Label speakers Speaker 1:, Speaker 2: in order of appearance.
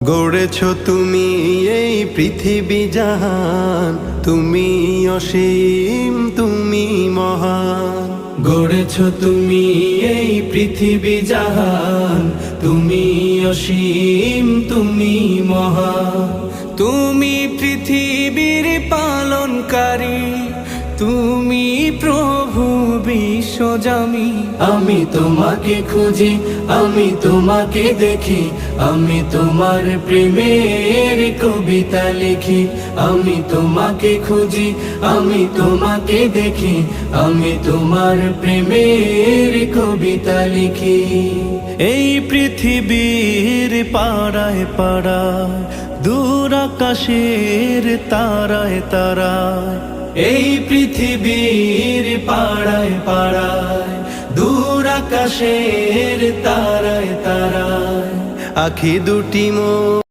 Speaker 1: গড়েছ তুমি এই পৃথিবী জাহান, তুমি অসীম, তুমি মহান।
Speaker 2: গড়েছ তুমি এই পৃথিবী জাহান, তুমি অসীম, তুমি মহান। তুমি পৃথিবীর পালনকারী, তুমি প্রভু বিশ্বজামি। আমি তোমাকে খুঁজি, আমি তোমাকে দেখি, আমি তোমার প্রেমের কবিতা লিখি। আমি তোমাকে খুঁজি, আমি তোমাকে দেখি, আমি তোমার প্রেমের কবিতা লিখি।
Speaker 3: এই পৃথিবীর পাড়ায় পাড়ায়, দূর আকাশের তারায় তারায়,
Speaker 2: এই পৃথিবীর পাড়ায় পাড়ায়, দূর আকাশের তারায় তারায়,
Speaker 1: আখি দুটি